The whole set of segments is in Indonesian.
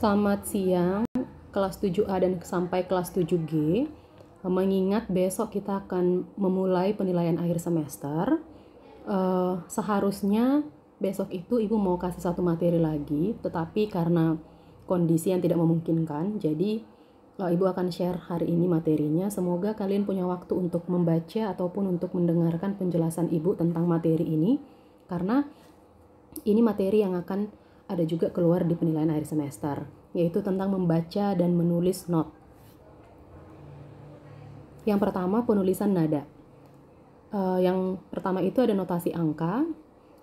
Selamat siang, kelas 7A dan sampai kelas 7G. Mengingat besok kita akan memulai penilaian akhir semester, seharusnya besok itu Ibu mau kasih satu materi lagi, tetapi karena kondisi yang tidak memungkinkan, jadi Ibu akan share hari ini materinya. Semoga kalian punya waktu untuk membaca ataupun untuk mendengarkan penjelasan Ibu tentang materi ini, karena ini materi yang akan ada juga keluar di penilaian akhir semester, yaitu tentang membaca dan menulis not. Yang pertama, penulisan nada. Yang pertama itu ada notasi angka.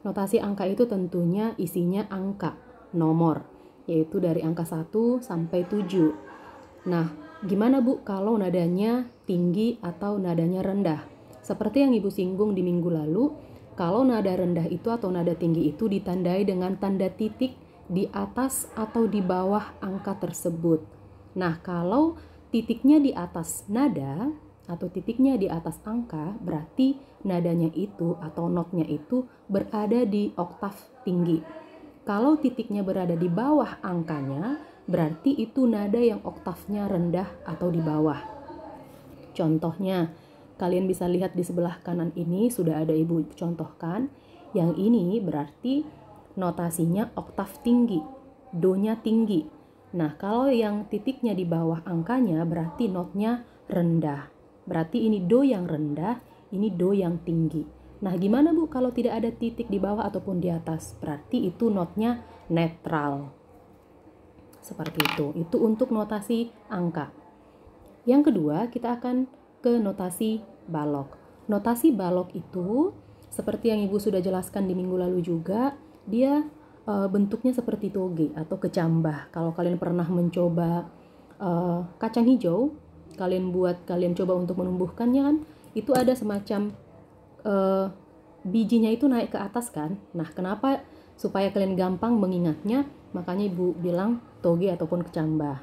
Notasi angka itu tentunya isinya angka, nomor, yaitu dari angka 1 sampai 7. Nah, gimana Bu kalau nadanya tinggi atau nadanya rendah? Seperti yang Ibu singgung di minggu lalu, kalau nada rendah itu atau nada tinggi itu ditandai dengan tanda titik di atas atau di bawah angka tersebut. Nah, kalau titiknya di atas nada atau titiknya di atas angka, berarti nadanya itu atau notnya itu berada di oktav tinggi. Kalau titiknya berada di bawah angkanya, berarti itu nada yang oktavnya rendah atau di bawah. Contohnya, kalian bisa lihat di sebelah kanan ini sudah ada Ibu contohkan. Yang ini berarti notasinya oktav tinggi, do-nya tinggi. Nah, kalau yang titiknya di bawah angkanya berarti notnya rendah. Berarti ini do yang rendah, ini do yang tinggi. Nah, gimana Bu kalau tidak ada titik di bawah ataupun di atas? Berarti itu notnya netral. Seperti itu. Itu untuk notasi angka. Yang kedua, kita akan ke notasi balok. Notasi balok itu seperti yang Ibu sudah jelaskan di minggu lalu juga, dia bentuknya seperti toge atau kecambah. Kalau kalian pernah mencoba kacang hijau, kalian coba untuk menumbuhkannya kan, itu ada semacam bijinya itu naik ke atas kan. Nah, kenapa? Supaya kalian gampang mengingatnya, makanya Ibu bilang toge ataupun kecambah.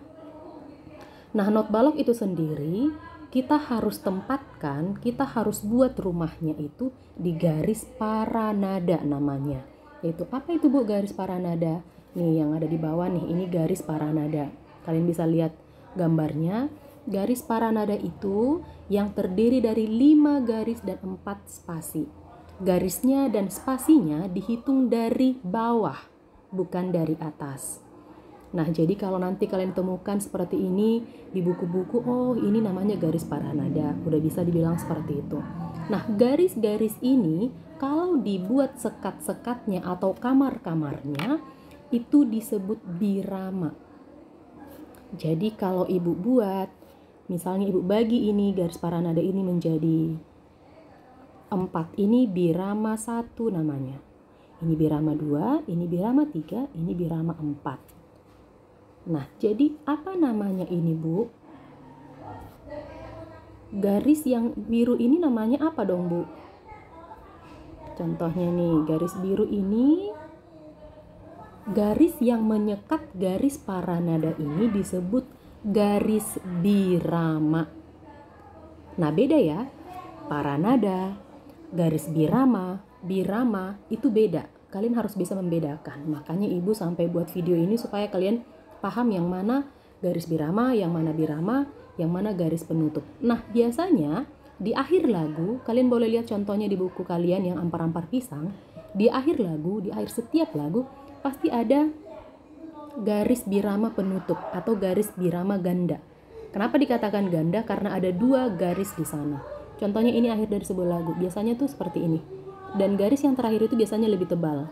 Nah, not balok itu sendiri kita harus tempatkan, kita harus buat rumahnya itu di garis paranada namanya. Yaitu apa itu Bu garis paranada? Nih yang ada di bawah nih, ini garis paranada. Kalian bisa lihat gambarnya. Garis paranada itu yang terdiri dari 5 garis dan 4 spasi. Garisnya dan spasinya dihitung dari bawah, bukan dari atas. Nah, jadi kalau nanti kalian temukan seperti ini di buku-buku, oh ini namanya garis paranada, udah bisa dibilang seperti itu. Nah, garis-garis ini kalau dibuat sekat-sekatnya atau kamar-kamarnya, itu disebut birama. Jadi kalau Ibu buat, misalnya Ibu bagi ini garis paranada ini menjadi 4, ini birama 1 namanya. Ini birama 2, ini birama 3, ini birama 4. Nah, jadi apa namanya ini Bu? Garis yang biru ini namanya apa dong Bu? Contohnya nih, garis biru ini, garis yang menyekat garis paranada ini disebut garis birama. Nah, beda ya. Paranada, garis birama itu beda. Kalian harus bisa membedakan. Makanya Ibu sampai buat video ini supaya kalian paham yang mana garis birama, yang mana birama, yang mana garis penutup. Nah, biasanya di akhir lagu, kalian boleh lihat contohnya di buku kalian yang ampar-ampar pisang. Di akhir lagu, di akhir setiap lagu, pasti ada garis birama penutup atau garis birama ganda. Kenapa dikatakan ganda? Karena ada 2 garis di sana. Contohnya ini akhir dari sebuah lagu, biasanya tuh seperti ini. Dan garis yang terakhir itu biasanya lebih tebal.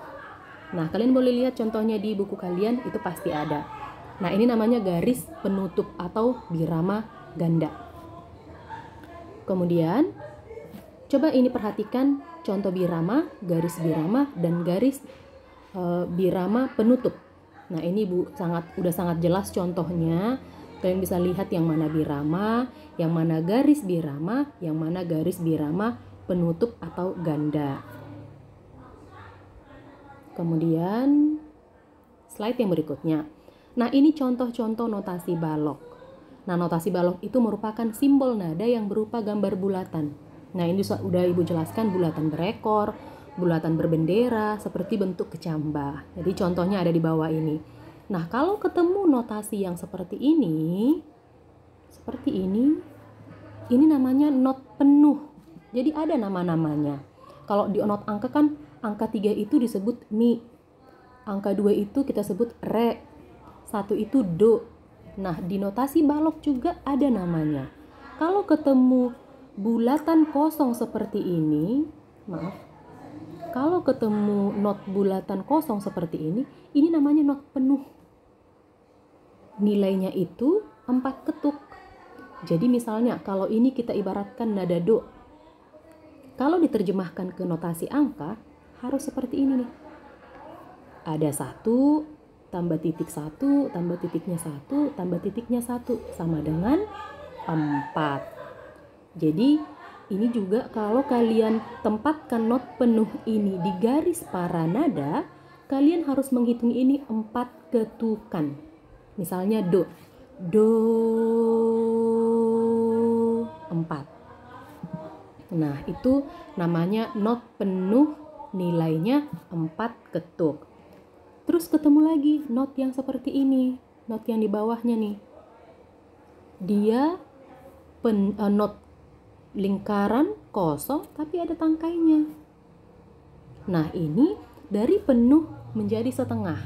Nah, kalian boleh lihat contohnya di buku kalian, itu pasti ada. Nah, ini namanya garis penutup atau birama ganda. Kemudian, coba ini perhatikan contoh birama, garis birama, dan garis birama penutup. Nah, ini Bu udah sangat jelas contohnya. Kalian bisa lihat yang mana birama, yang mana garis birama, yang mana garis birama penutup atau ganda. Kemudian, slide yang berikutnya. Nah, ini contoh-contoh notasi balok. Nah, notasi balok itu merupakan simbol nada yang berupa gambar bulatan. Nah, ini udah Ibu jelaskan, bulatan berekor, bulatan berbendera, seperti bentuk kecambah. Jadi contohnya ada di bawah ini. Nah, kalau ketemu notasi yang seperti ini namanya not penuh. Jadi ada nama-namanya. Kalau di not angka kan angka 3 itu disebut mi, angka 2 itu kita sebut re, 1 itu do. Nah, di notasi balok juga ada namanya. Kalau ketemu bulatan kosong seperti ini, kalau ketemu not bulatan kosong seperti ini namanya not penuh. Nilainya itu 4 ketuk. Jadi misalnya kalau ini kita ibaratkan nada do. Kalau diterjemahkan ke notasi angka harus seperti ini nih. Ada 1 tambah titik 1 tambah titiknya 1 tambah titiknya 1 sama dengan 4. Jadi ini juga kalau kalian tempatkan not penuh ini di garis para nada, kalian harus menghitung ini 4 ketukan. Misalnya do 4. Nah, itu namanya not penuh, nilainya 4 ketuk. Terus ketemu lagi not yang seperti ini, not yang di bawahnya nih. Dia not lingkaran kosong tapi ada tangkainya. Nah, ini dari penuh menjadi setengah.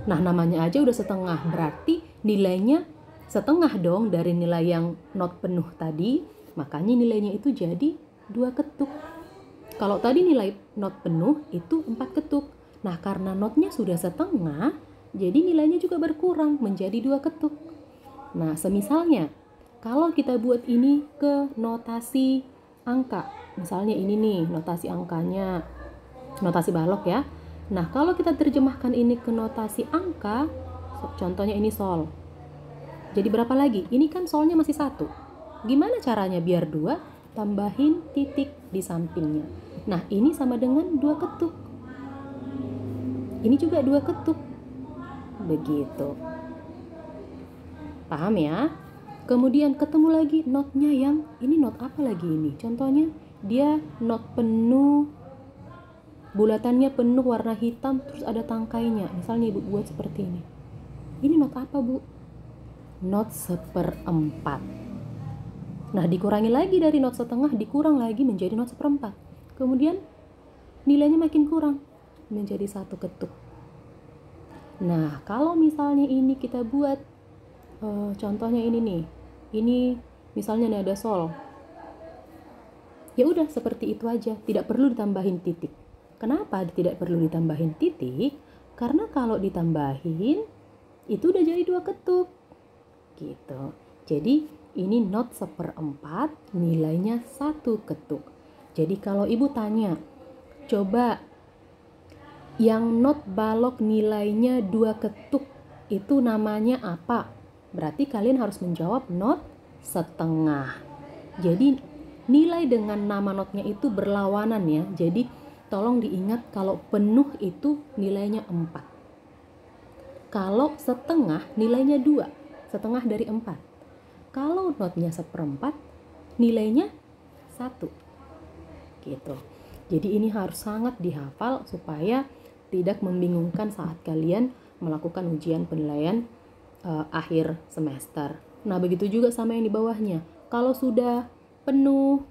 Nah, namanya aja udah setengah, berarti nilainya setengah dong dari nilai yang not penuh tadi. Makanya nilainya itu jadi 2 ketuk. Kalau tadi nilai not penuh itu 4 ketuk. Nah, karena notnya sudah setengah, jadi nilainya juga berkurang menjadi 2 ketuk. Nah, semisalnya kalau kita buat ini ke notasi angka, misalnya ini nih notasi angkanya, notasi balok ya. Nah, kalau kita terjemahkan ini ke notasi angka, contohnya ini sol. Jadi berapa lagi? Ini kan solnya masih 1. Gimana caranya biar 2? Tambahin titik di sampingnya. Nah, ini sama dengan 2 ketuk. Ini juga 2 ketuk. Begitu. Paham ya? Kemudian ketemu lagi notnya yang, ini not apa lagi ini? Contohnya dia not penuh, bulatannya penuh warna hitam terus ada tangkainya. Misalnya Ibu buat seperti ini. Ini not apa, Bu? Not 1/4. Nah, dikurangi lagi dari not setengah, dikurang lagi menjadi not 1/4. Kemudian nilainya makin kurang menjadi 1 ketuk. Nah, kalau misalnya ini kita buat contohnya ini nih. Ini misalnya nada sol. Ya udah seperti itu aja, tidak perlu ditambahin titik. Kenapa tidak perlu ditambahin titik? Karena kalau ditambahin itu udah jadi 2 ketuk. Gitu. Jadi ini not 1/4, nilainya 1 ketuk. Jadi kalau Ibu tanya, coba yang not balok nilainya 2 ketuk itu namanya apa? Berarti kalian harus menjawab not setengah. Jadi nilai dengan nama notnya itu berlawanan ya. Jadi tolong diingat kalau penuh itu nilainya 4. Kalau setengah nilainya 2. Setengah dari 4. Kalau notnya 1/4 nilainya 1. Gitu. Jadi ini harus sangat dihafal supaya tidak membingungkan saat kalian melakukan ujian penilaian akhir semester. Nah, begitu juga sama yang di bawahnya. Kalau sudah penuh,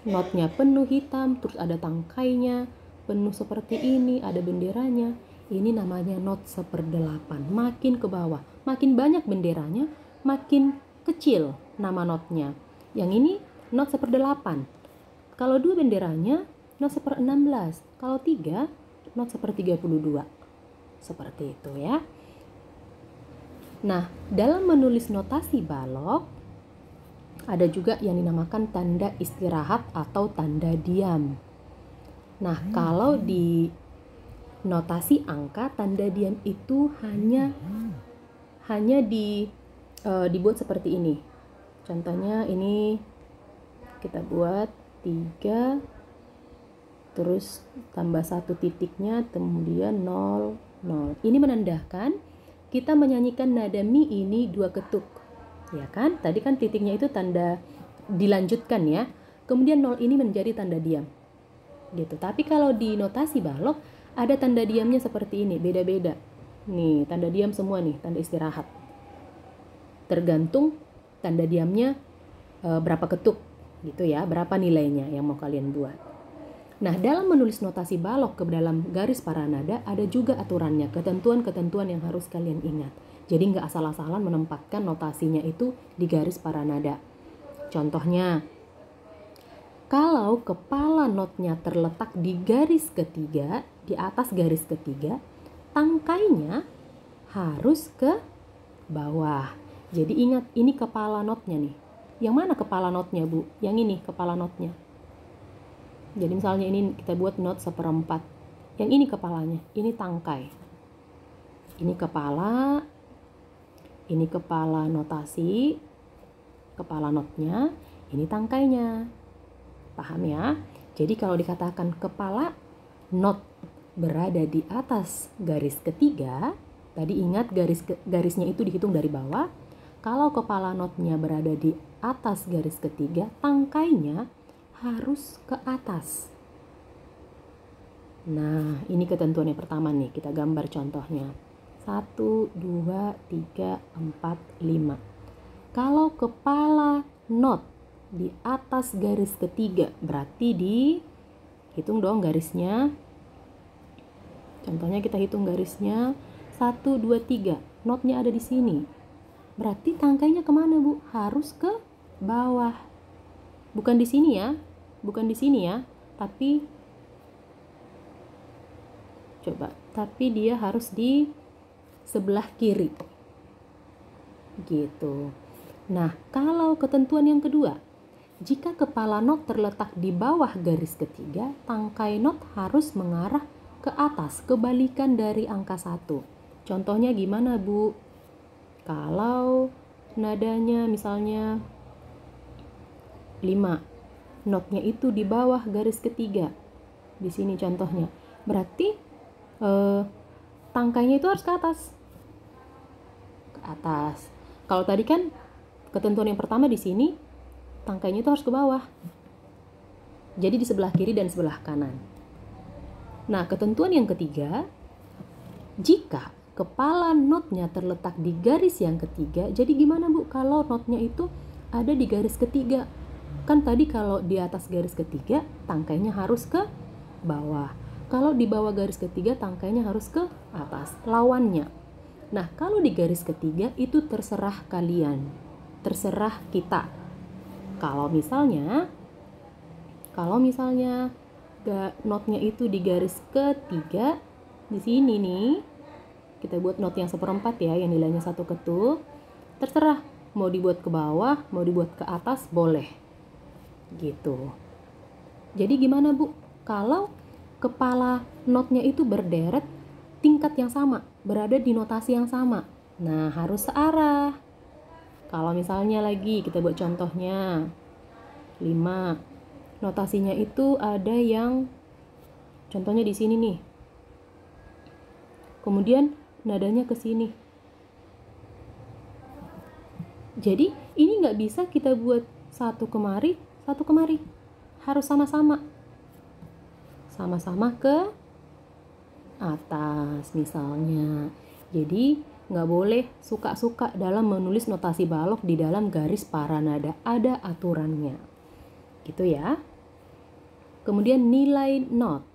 notnya penuh hitam, terus ada tangkainya, penuh seperti ini, ada benderanya, ini namanya not 1/8. Makin ke bawah, makin banyak benderanya, makin kecil nama notnya. Yang ini not 1/8. Kalau 2 benderanya, not 1/16. Kalau 3, not 1/32. Seperti itu ya. Nah, dalam menulis notasi balok, ada juga yang dinamakan tanda istirahat atau tanda diam. Nah, kalau di notasi angka, tanda diam itu hanya dibuat seperti ini. Contohnya ini kita buat 3, terus tambah 1 titiknya, kemudian 0, 0. Ini menandakan kita menyanyikan nada mi ini 2 ketuk. Ya kan? Tadi kan titiknya itu tanda dilanjutkan ya. Kemudian 0 ini menjadi tanda diam. Gitu. Tapi kalau di notasi balok ada tanda diamnya seperti ini, beda-beda. Nih, tanda diam semua nih, tanda istirahat. Tergantung tanda diamnya berapa ketuk gitu ya, berapa nilainya yang mau kalian buat. Nah, dalam menulis notasi balok ke dalam garis paranada ada juga aturannya, ketentuan-ketentuan yang harus kalian ingat. Jadi nggak asal-asalan menempatkan notasinya itu di garis paranada. Contohnya, kalau kepala notnya terletak di garis ketiga, di atas garis ketiga, tangkainya harus ke bawah. Jadi ingat, ini kepala notnya nih. Yang mana kepala notnya, Bu? Yang ini kepala notnya. Jadi misalnya ini kita buat not 1/4. Yang ini kepalanya, ini tangkai. Ini kepala notasi, kepala notnya, ini tangkainya. Paham ya? Jadi kalau dikatakan kepala not berada di atas garis ketiga, tadi ingat garisnya itu dihitung dari bawah. Kalau kepala notnya berada di atas garis ketiga, tangkainya harus ke atas. Nah, ini ketentuan yang pertama nih, kita gambar contohnya. 1, 2, 3, 4, 5. Kalau kepala not di atas garis ketiga, berarti dihitung dong garisnya. Contohnya kita hitung garisnya 1, 2, 3. Notnya ada di sini. Berarti tangkainya kemana, Bu? Harus ke bawah. Bukan di sini ya. Bukan di sini ya. Tapi dia harus di sebelah kiri. Gitu. Nah, kalau ketentuan yang kedua, jika kepala not terletak di bawah garis ketiga, tangkai not harus mengarah ke atas, kebalikan dari angka 1. Contohnya gimana, Bu? Kalau nadanya misalnya 5, notnya itu di bawah garis ketiga. Di sini contohnya. Berarti tangkainya itu harus ke atas. Ke atas. Kalau tadi kan ketentuan yang pertama di sini, tangkainya itu harus ke bawah. Jadi di sebelah kiri dan sebelah kanan. Nah, ketentuan yang ketiga, jika kepala notnya terletak di garis yang ketiga, jadi gimana, Bu, kalau notnya itu ada di garis ketiga? Kan tadi kalau di atas garis ketiga, tangkainya harus ke bawah. Kalau di bawah garis ketiga, tangkainya harus ke atas, lawannya. Nah, kalau di garis ketiga itu terserah kalian, terserah kita. Kalau misalnya notnya itu di garis ketiga, di sini nih, kita buat not yang 1/4 ya, yang nilainya 1 ketuk. Terserah, mau dibuat ke bawah, mau dibuat ke atas, boleh. Gitu. Jadi gimana, Bu? Kalau kepala notnya itu berderet, tingkat yang sama, berada di notasi yang sama. Nah, harus searah. Kalau misalnya lagi, kita buat contohnya 5. Notasinya itu ada yang, contohnya di sini nih. Kemudian nadanya ke sini. Jadi ini nggak bisa kita buat satu kemari, satu kemari. Harus sama-sama. Sama-sama ke atas misalnya. Jadi nggak boleh suka-suka dalam menulis notasi balok di dalam garis paranada. Ada aturannya. Gitu ya. Kemudian nilai not.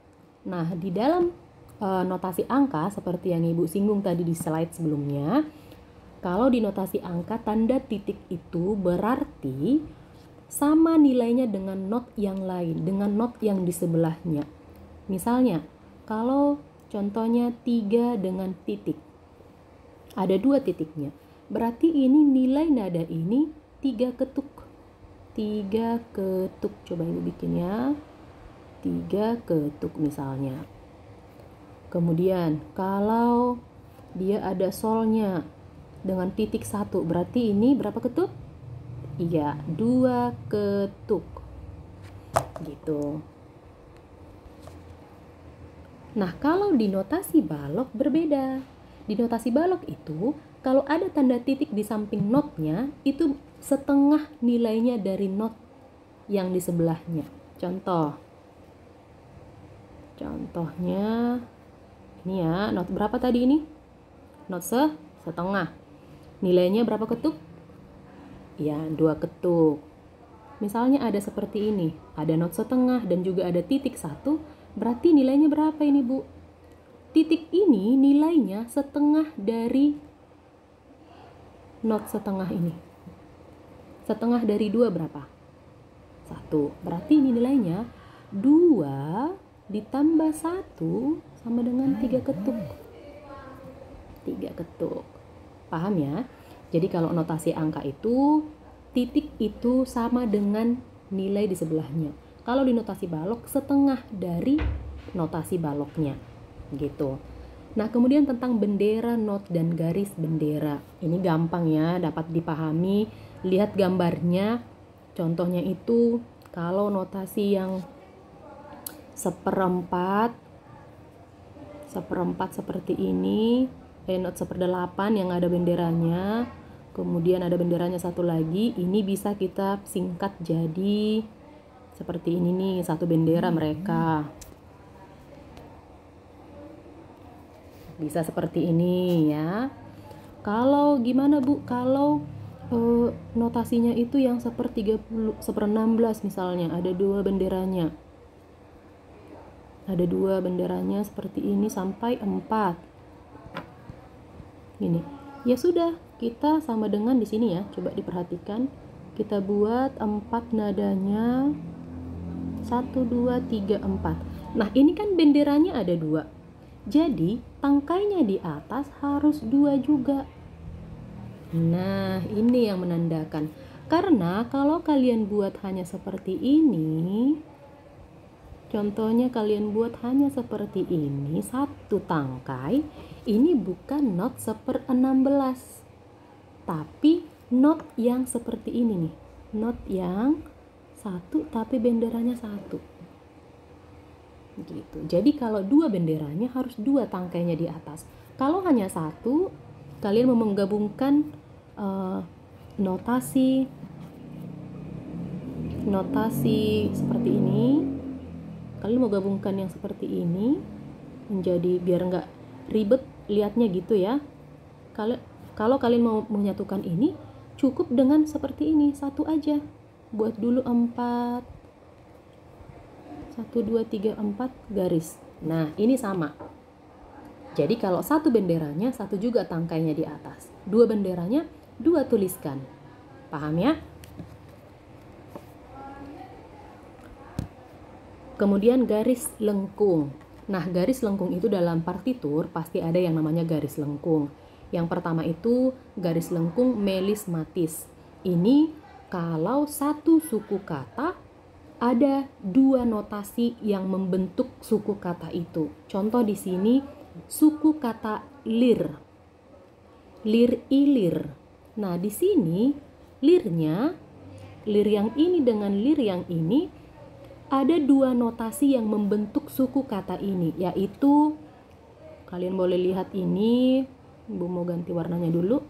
Nah, di dalam notasi angka seperti yang Ibu singgung tadi di slide sebelumnya, kalau di notasi angka tanda titik itu berarti sama nilainya dengan not yang lain, dengan not yang di sebelahnya. Misalnya, kalau contohnya 3 dengan titik, ada 2 titiknya, berarti ini nilai nada ini 3 ketuk. 3 ketuk, coba Ibu bikin ya, 3 ketuk misalnya. Kemudian kalau dia ada solnya dengan titik 1, berarti ini berapa ketuk? Iya, 2 ketuk. Gitu. Nah, kalau di notasi balok berbeda. Di notasi balok itu, kalau ada tanda titik di samping notnya, itu setengah nilainya dari not yang di sebelahnya. Contohnya ini ya, not berapa tadi ini? not setengah. Nilainya berapa ketuk? Ya, 2 ketuk. Misalnya ada seperti ini, ada not setengah dan juga ada titik 1, berarti nilainya berapa ini, Bu? Titik ini nilainya setengah dari not setengah ini. Setengah dari 2 berapa? 1. Berarti ini nilainya 2 ditambah 1 sama dengan 3 ketuk. 3 ketuk. Paham ya? Jadi kalau notasi angka itu, titik itu sama dengan nilai di sebelahnya. Kalau di notasi balok, setengah dari notasi baloknya. Gitu. Nah, kemudian tentang bendera, not, dan garis bendera. Ini gampang ya, dapat dipahami. Lihat gambarnya. Contohnya itu, kalau notasi yang seperempat seperti ini, not 1/8 yang ada benderanya. Kemudian ada benderanya satu lagi, ini bisa kita singkat jadi seperti ini nih, satu bendera mereka. Bisa seperti ini ya. Kalau gimana Bu? Kalau notasinya itu yang 1/16 misalnya, ada 2 benderanya. Ada 2 benderanya seperti ini sampai 4. Gini. Ya sudah, kita sama dengan di sini ya. Coba diperhatikan. Kita buat 4 nadanya. 1, 2, 3, 4. Nah, ini kan benderanya ada 2. Jadi, tangkainya di atas harus 2 juga. Nah, ini yang menandakan. Karena kalau kalian buat hanya seperti ini, contohnya kalian buat hanya seperti ini, 1 tangkai, ini bukan not 1/16, tapi not yang seperti ini nih. Not yang 1 tapi benderanya 1. Gitu. Jadi kalau 2 benderanya harus 2 tangkainya di atas. Kalau hanya 1, kalian mau menggabungkan notasi seperti ini. Kalian mau gabungkan yang seperti ini menjadi biar nggak ribet lihatnya gitu ya. Kalau kalian mau menyatukan ini, cukup dengan seperti ini, 1 aja. Buat dulu 4. 1, 2, 3, 4 garis. Nah, ini sama. Jadi kalau 1 benderanya, 1 juga tangkainya di atas. 2 benderanya, 2 tuliskan. Paham ya? Kemudian garis lengkung. Nah, garis lengkung itu dalam partitur pasti ada yang namanya garis lengkung. Yang pertama itu garis lengkung melismatis. Ini kalau satu suku kata ada 2 notasi yang membentuk suku kata itu. Contoh di sini suku kata lir. Lir ilir. Nah, di sini lirnya, lir yang ini dengan lir yang ini ada 2 notasi yang membentuk suku kata ini, yaitu kalian boleh lihat ini. Ibu mau ganti warnanya dulu.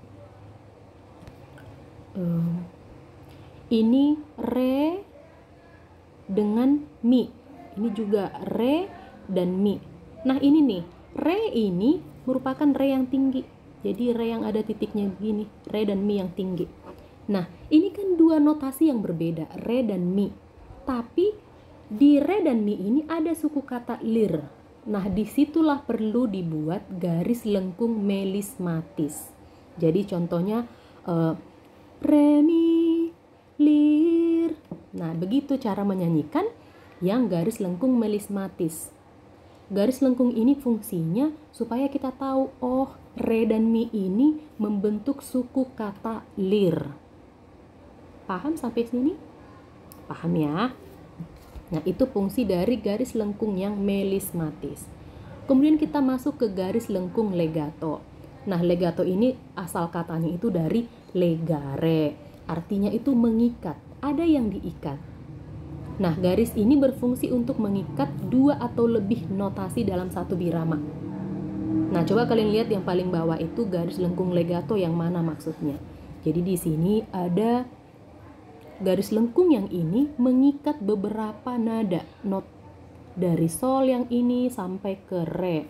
Ini re dengan mi. Ini juga re dan mi. Nah, ini nih, re ini merupakan re yang tinggi. Jadi re yang ada titiknya begini, re dan mi yang tinggi. Nah, ini kan 2 notasi yang berbeda, re dan mi. Tapi di re dan mi ini ada suku kata lir. Nah, disitulah perlu dibuat garis lengkung melismatis. Jadi contohnya re mi lir. Nah, begitu cara menyanyikan yang garis lengkung melismatis. Garis lengkung ini fungsinya supaya kita tahu, oh, re dan mi ini membentuk suku kata lir. Paham sampai sini? Paham ya? Nah, itu fungsi dari garis lengkung yang melismatis. Kemudian kita masuk ke garis lengkung legato. Nah, legato ini asal katanya itu dari legare. Artinya itu mengikat, ada yang diikat. Nah, garis ini berfungsi untuk mengikat 2 atau lebih notasi dalam satu birama. Nah, coba kalian lihat yang paling bawah itu garis lengkung legato yang mana maksudnya. Jadi di sini ada garis lengkung yang ini mengikat beberapa nada, not dari sol yang ini sampai ke re.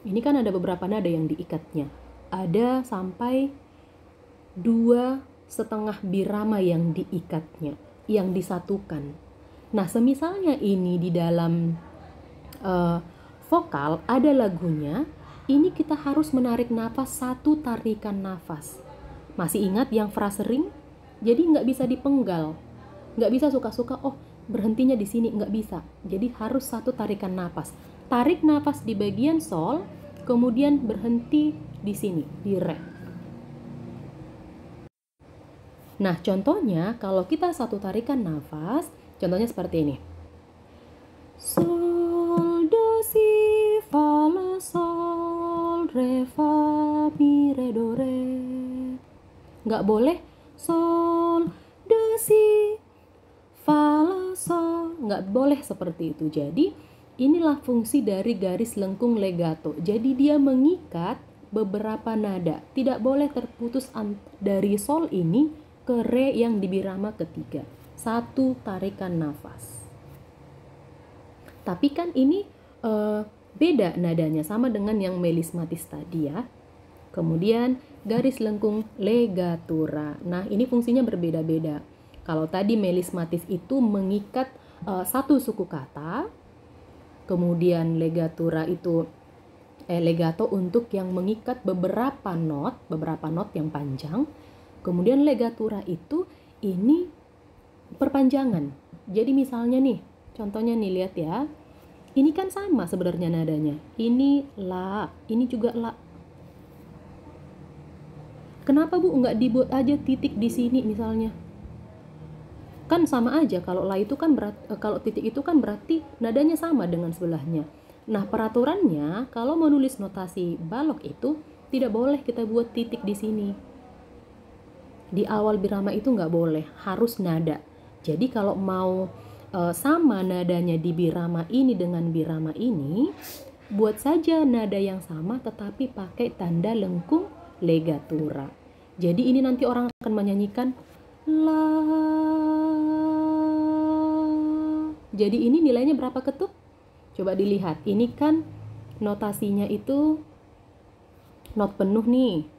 Ini kan ada beberapa nada yang diikatnya. ada sampai 2,5 birama yang diikatnya, yang disatukan. Nah, semisalnya ini di dalam vokal ada lagunya, ini kita harus menarik nafas 1 tarikan nafas. Masih ingat yang frase ring? Jadi nggak bisa dipenggal, nggak bisa suka-suka, oh berhentinya di sini, nggak bisa. Jadi harus 1 tarikan nafas. Tarik nafas di bagian sol, kemudian berhenti di sini, di re. Nah, contohnya kalau kita 1 tarikan nafas, contohnya seperti ini. Sol, do, si, fa, la, sol, re, fa, mi, re, do, re. Nggak boleh sol, do, si, fa, la, sol. Nggak boleh seperti itu. Jadi inilah fungsi dari garis lengkung legato. Jadi dia mengikat beberapa nada. Tidak boleh terputus dari sol ini ke re yang di birama ketiga. 1 tarikan nafas. Tapi kan ini beda nadanya, sama dengan yang melismatis tadi ya. Kemudian garis lengkung legatura. Nah, ini fungsinya berbeda-beda. Kalau tadi melismatis itu mengikat 1 suku kata, kemudian legatura itu legato untuk yang mengikat beberapa not yang panjang. Kemudian legatura itu ini perpanjangan. Jadi misalnya nih, contohnya nih, lihat ya. Ini kan sama sebenarnya nadanya. Ini la, ini juga la. Kenapa Bu nggak dibuat aja titik di sini misalnya? Kan sama aja, kalau la itu kan kalau titik itu kan berarti nadanya sama dengan sebelahnya. Nah, peraturannya kalau mau nulis notasi balok itu tidak boleh kita buat titik di sini. Di awal birama itu nggak boleh, harus nada. Jadi kalau mau sama nadanya di birama ini dengan birama ini, buat saja nada yang sama tetapi pakai tanda lengkung legatura. Jadi ini nanti orang akan menyanyikan la. Jadi ini nilainya berapa ketuk? Coba dilihat. Ini kan notasinya itu not penuh nih.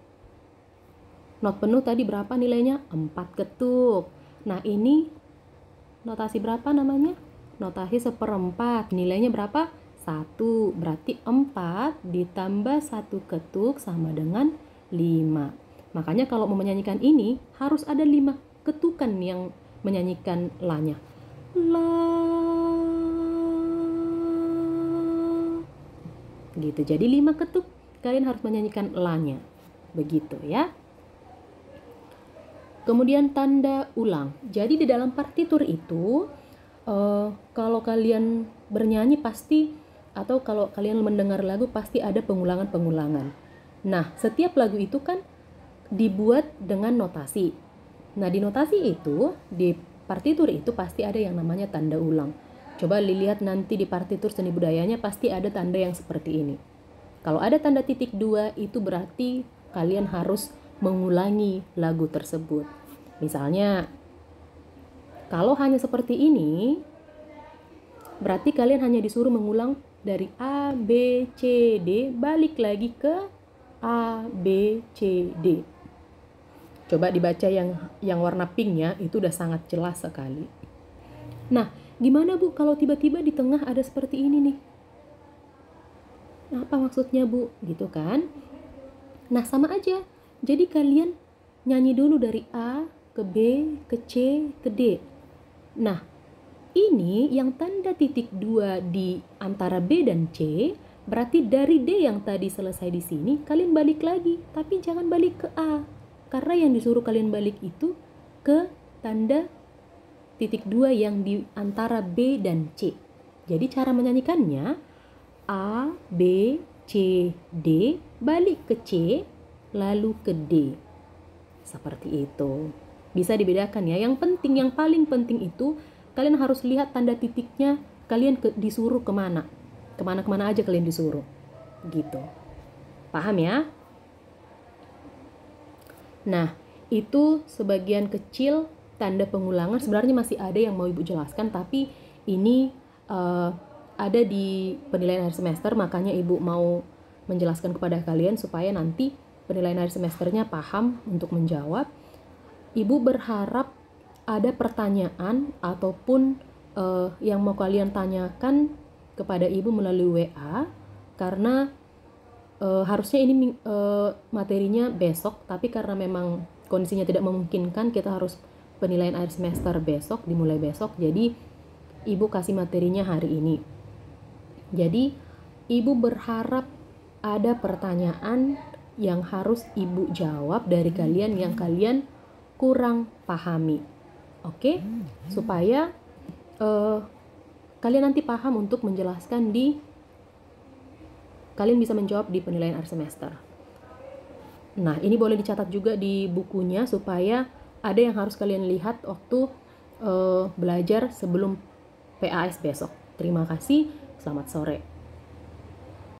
Not penuh tadi berapa nilainya? 4 ketuk. Nah, ini notasi berapa namanya? Notasi 1/4. Nilainya berapa? 1. Berarti 4 ditambah 1 ketuk sama dengan 5. Makanya kalau mau menyanyikan ini harus ada 5 ketukan yang menyanyikan la-nya. La. Gitu. Jadi 5 ketuk kalian harus menyanyikan la-nya. Begitu ya. Kemudian tanda ulang. Jadi di dalam partitur itu kalau kalian bernyanyi pasti, atau kalau kalian mendengar lagu pasti ada pengulangan-pengulangan. Nah, setiap lagu itu kan dibuat dengan notasi. Nah, di notasi itu, di partitur itu pasti ada yang namanya tanda ulang. Coba dilihat nanti di partitur seni budayanya pasti ada tanda yang seperti ini. Kalau ada tanda titik 2 itu berarti kalian harus mengulangi lagu tersebut. Misalnya, kalau hanya seperti ini, berarti kalian hanya disuruh mengulang dari A, B, C, D, balik lagi ke A, B, C, D. Coba dibaca yang warna pinknya, itu udah sangat jelas sekali. Nah, gimana Bu kalau tiba-tiba di tengah ada seperti ini nih? Apa maksudnya Bu? Gitu kan? Nah, sama aja. Jadi kalian nyanyi dulu dari A ke B, ke C, ke D. Nah, ini yang tanda titik 2 di antara B dan C, berarti dari D yang tadi selesai di sini, kalian balik lagi. Tapi jangan balik ke A. Karena yang disuruh kalian balik itu ke tanda titik 2 yang di antara B dan C. Jadi cara menyanyikannya, A, B, C, D, balik ke C, lalu ke D. Seperti itu. Bisa dibedakan ya. Yang penting, yang paling penting itu kalian harus lihat tanda titiknya, kalian disuruh kemana. Kemana-kemana aja kalian disuruh. Gitu. Paham ya? Nah, itu sebagian kecil tanda pengulangan. Sebenarnya masih ada yang mau Ibu jelaskan, tapi ini ada di penilaian akhir semester, makanya Ibu mau menjelaskan kepada kalian supaya nanti penilaian akhir semesternya paham untuk menjawab. Ibu berharap ada pertanyaan ataupun yang mau kalian tanyakan kepada ibu melalui WA, karena harusnya ini materinya besok, tapi karena memang kondisinya tidak memungkinkan, kita harus penilaian akhir semester besok, dimulai besok, jadi ibu kasih materinya hari ini. Jadi ibu berharap ada pertanyaan yang harus ibu jawab dari kalian yang kalian kurang pahami, oke? Supaya kalian nanti paham untuk menjelaskan kalian bisa menjawab di penilaian akhir semester. Nah, ini boleh dicatat juga di bukunya supaya ada yang harus kalian lihat waktu belajar sebelum PAS besok. Terima kasih, selamat sore.